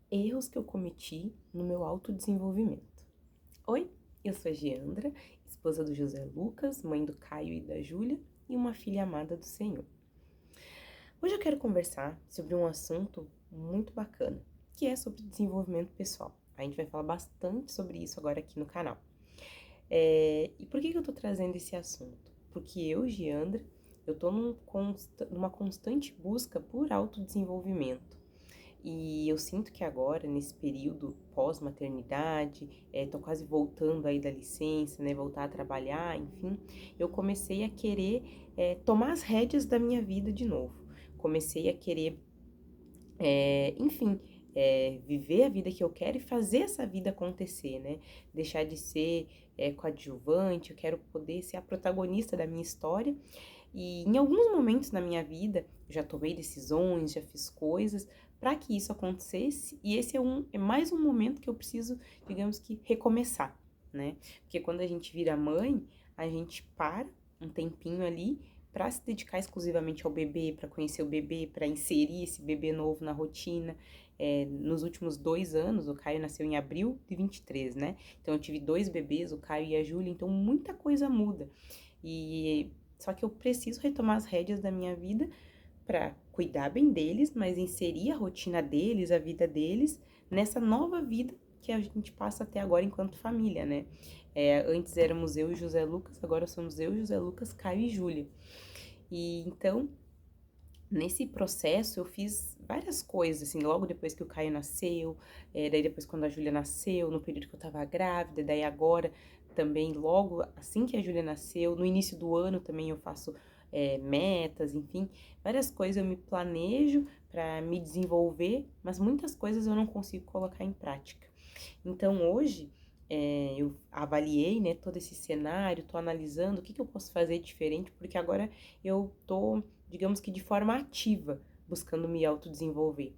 Erros que eu cometi no meu autodesenvolvimento. Oi, eu sou a Giandra, esposa do José Lucas, mãe do Caio e da Júlia e uma filha amada do Senhor. Hoje eu quero conversar sobre um assunto muito bacana, que é sobre desenvolvimento pessoal. A gente vai falar bastante sobre isso agora aqui no canal. E por que eu tô trazendo esse assunto? Porque eu, Giandra, eu tô numa constante busca por autodesenvolvimento. E eu sinto que agora, nesse período pós-maternidade, tô quase voltando aí da licença, né, voltar a trabalhar, enfim, eu comecei a querer tomar as rédeas da minha vida de novo. Comecei a querer, enfim, viver a vida que eu quero e fazer essa vida acontecer, né? Deixar de ser coadjuvante, eu quero poder ser a protagonista da minha história. E em alguns momentos na minha vida, eu já tomei decisões, já fiz coisas para que isso acontecesse, e esse é mais um momento que eu preciso, digamos que, recomeçar, né? Porque quando a gente vira mãe, a gente para um tempinho ali para se dedicar exclusivamente ao bebê, para conhecer o bebê, para inserir esse bebê novo na rotina. Nos últimos 2 anos, o Caio nasceu em abril de 23, né? Então eu tive 2 bebês, o Caio e a Júlia, então muita coisa muda. E só que eu preciso retomar as rédeas da minha vida para cuidar bem deles, mas inserir a rotina deles, a vida deles, nessa nova vida que a gente passa até agora enquanto família, né? Antes éramos eu e José Lucas, agora somos eu, José Lucas, Caio e Júlia. E então, nesse processo, eu fiz várias coisas, assim, logo depois que o Caio nasceu, daí depois quando a Júlia nasceu, no período que eu tava grávida, daí agora também, logo assim que a Júlia nasceu, no início do ano também eu faço metas, enfim, várias coisas eu me planejo para me desenvolver, mas muitas coisas eu não consigo colocar em prática. Então hoje eu avaliei, né, todo esse cenário, tô analisando o que eu posso fazer diferente, porque agora eu tô, digamos que de forma ativa, buscando me autodesenvolver.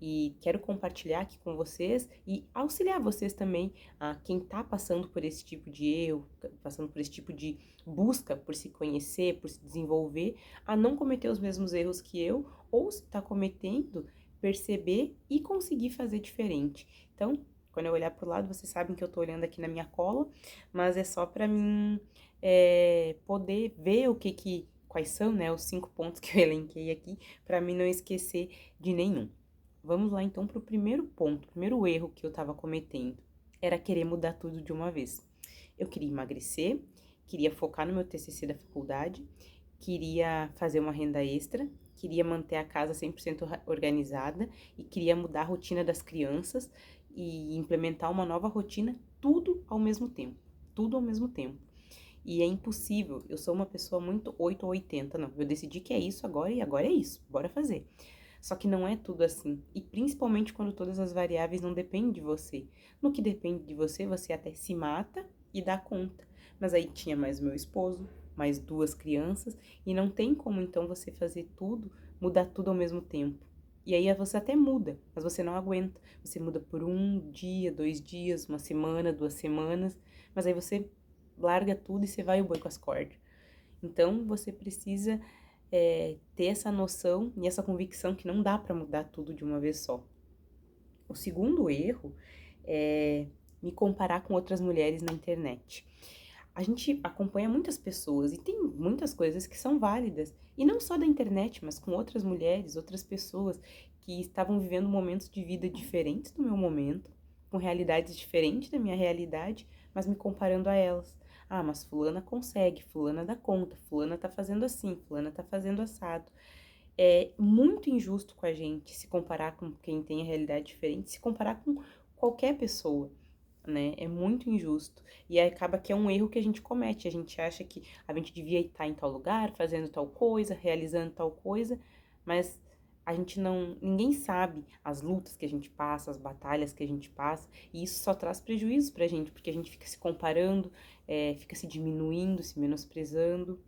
E quero compartilhar aqui com vocês e auxiliar vocês também, a quem tá passando por esse tipo de erro, passando por esse tipo de busca por se conhecer, por se desenvolver, a não cometer os mesmos erros que eu, ou se tá cometendo, perceber e conseguir fazer diferente. Então, quando eu olhar pro lado, vocês sabem que eu tô olhando aqui na minha cola, mas é só para mim poder ver quais são, né, os 5 pontos que eu elenquei aqui, para mim não esquecer de nenhum. Vamos lá então para o primeiro ponto, o primeiro erro que eu estava cometendo era querer mudar tudo de uma vez. Eu queria emagrecer, queria focar no meu TCC da faculdade, queria fazer uma renda extra, queria manter a casa 100% organizada e queria mudar a rotina das crianças e implementar uma nova rotina, tudo ao mesmo tempo. Tudo ao mesmo tempo. E é impossível, eu sou uma pessoa muito 8 ou 80, não. Eu decidi que é isso agora e agora é isso, bora fazer. Só que não é tudo assim, e principalmente quando todas as variáveis não dependem de você. No que depende de você, você até se mata e dá conta. Mas aí tinha mais o meu esposo, mais 2 crianças, e não tem como então você fazer tudo, mudar tudo ao mesmo tempo. E aí você até muda, mas você não aguenta. Você muda por um dia, 2 dias, uma semana, 2 semanas, mas aí você larga tudo e você vai o boi com as cordas. Então você precisa ter essa noção e essa convicção que não dá para mudar tudo de uma vez só. O segundo erro é me comparar com outras mulheres na internet. A gente acompanha muitas pessoas e tem muitas coisas que são válidas, e não só da internet, mas com outras mulheres, outras pessoas que estavam vivendo momentos de vida diferentes do meu momento, com realidades diferentes da minha realidade, mas me comparando a elas. Ah, mas fulana consegue, fulana dá conta, fulana tá fazendo assim, fulana tá fazendo assado. É muito injusto com a gente se comparar com quem tem a realidade diferente, se comparar com qualquer pessoa, né? É muito injusto. E aí acaba que é um erro que a gente comete. A gente acha que a gente devia estar em tal lugar, fazendo tal coisa, realizando tal coisa, mas a gente não, ninguém sabe as lutas que a gente passa, as batalhas que a gente passa, e isso só traz prejuízos pra gente, porque a gente fica se comparando, fica se diminuindo, se menosprezando.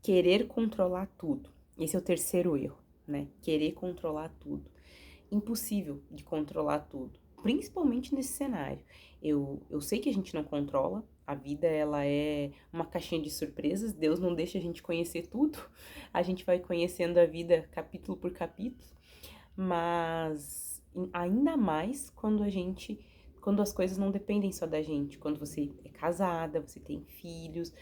Querer controlar tudo. Esse é o terceiro erro, né? Querer controlar tudo. Impossível de controlar tudo, principalmente nesse cenário. Eu sei que a gente não controla, a vida ela é uma caixinha de surpresas, Deus não deixa a gente conhecer tudo, a gente vai conhecendo a vida capítulo por capítulo, mas ainda mais quando as coisas não dependem só da gente, quando você é casada, você tem filhos,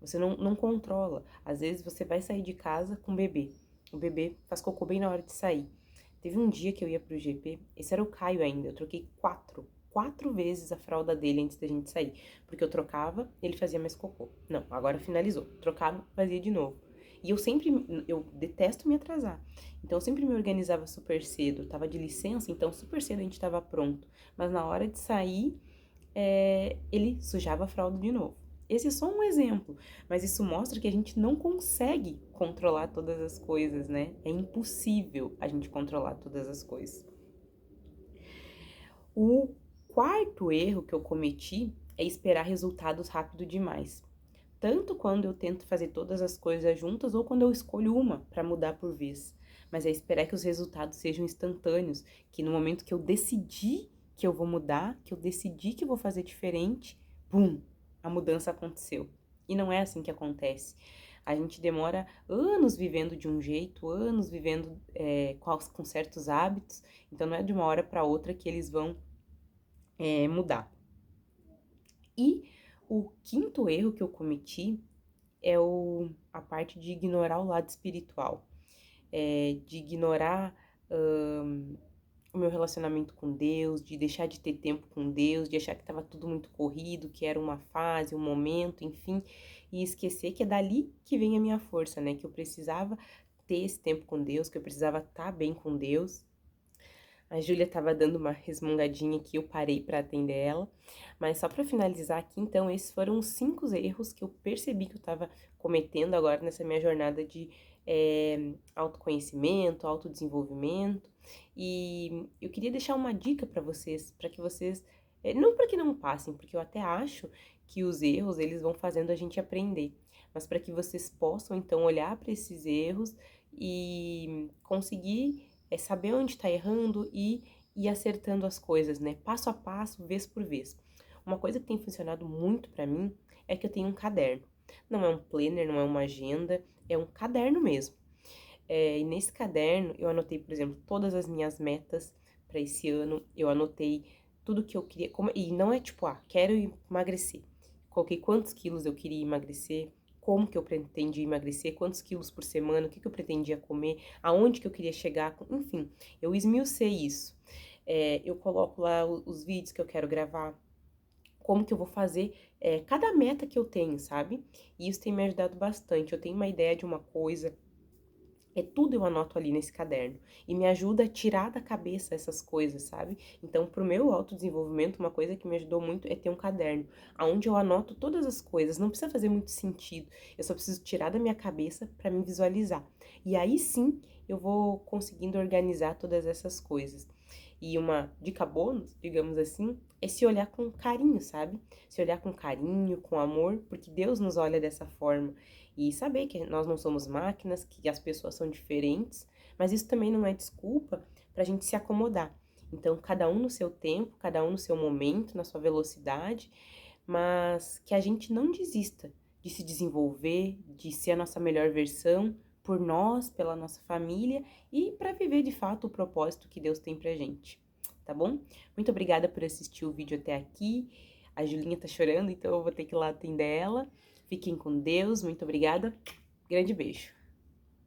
você não controla. Às vezes você vai sair de casa com o bebê faz cocô bem na hora de sair. Teve um dia que eu ia pro GP, esse era o Caio ainda, eu troquei quatro vezes a fralda dele antes da gente sair, porque eu trocava, ele fazia mais cocô. Não, agora finalizou. Trocava, fazia de novo. E eu detesto me atrasar. Então eu sempre me organizava super cedo, tava de licença, então super cedo a gente tava pronto. Mas na hora de sair, ele sujava a fralda de novo. Esse é só um exemplo, mas isso mostra que a gente não consegue controlar todas as coisas, né? É impossível a gente controlar todas as coisas. O quarto erro que eu cometi é esperar resultados rápido demais. Tanto quando eu tento fazer todas as coisas juntas ou quando eu escolho uma para mudar por vez. Mas é esperar que os resultados sejam instantâneos, que no momento que eu decidi que eu vou mudar, que eu decidi que eu vou fazer diferente, pum, a mudança aconteceu. E não é assim que acontece. A gente demora anos vivendo de um jeito, anos vivendo com certos hábitos, então não é de uma hora para outra que eles vão mudar. E o quinto erro que eu cometi é a parte de ignorar o lado espiritual, de ignorar o meu relacionamento com Deus, de deixar de ter tempo com Deus, de achar que estava tudo muito corrido, que era uma fase, um momento, enfim, e esquecer que é dali que vem a minha força, né? Que eu precisava ter esse tempo com Deus, que eu precisava estar bem com Deus. A Júlia estava dando uma resmungadinha aqui, eu parei para atender ela. Mas só para finalizar aqui, então, esses foram os 5 erros que eu percebi que eu estava cometendo agora nessa minha jornada de autoconhecimento, autodesenvolvimento. E eu queria deixar uma dica para que vocês, não para que não passem, porque eu até acho que os erros, eles vão fazendo a gente aprender, mas para que vocês possam, então, olhar para esses erros e conseguir saber onde está errando e ir acertando as coisas, né? Passo a passo, vez por vez. Uma coisa que tem funcionado muito para mim é que eu tenho um caderno. Não é um planner, não é uma agenda, é um caderno mesmo. E nesse caderno eu anotei, por exemplo, todas as minhas metas para esse ano. Eu anotei tudo que eu queria. E não é tipo, quero emagrecer. Coloquei quantos quilos eu queria emagrecer, como que eu pretendia emagrecer, quantos quilos por semana, o que eu pretendia comer, aonde que eu queria chegar, enfim, eu esmiucei isso. Eu coloco lá os vídeos que eu quero gravar, como que eu vou fazer cada meta que eu tenho, sabe? E isso tem me ajudado bastante. Eu tenho uma ideia de uma coisa, tudo eu anoto ali nesse caderno. E me ajuda a tirar da cabeça essas coisas, sabe? Então, pro meu autodesenvolvimento, uma coisa que me ajudou muito é ter um caderno, onde eu anoto todas as coisas. Não precisa fazer muito sentido. Eu só preciso tirar da minha cabeça para me visualizar. E aí sim, eu vou conseguindo organizar todas essas coisas. E uma dica bônus, digamos assim, é se olhar com carinho, sabe? Se olhar com carinho, com amor, porque Deus nos olha dessa forma. E saber que nós não somos máquinas, que as pessoas são diferentes, mas isso também não é desculpa para a gente se acomodar. Então, cada um no seu tempo, cada um no seu momento, na sua velocidade, mas que a gente não desista de se desenvolver, de ser a nossa melhor versão, por nós, pela nossa família e para viver de fato o propósito que Deus tem pra gente, tá bom? Muito obrigada por assistir o vídeo até aqui. A Julinha tá chorando, então eu vou ter que ir lá atender ela. Fiquem com Deus, muito obrigada. Grande beijo.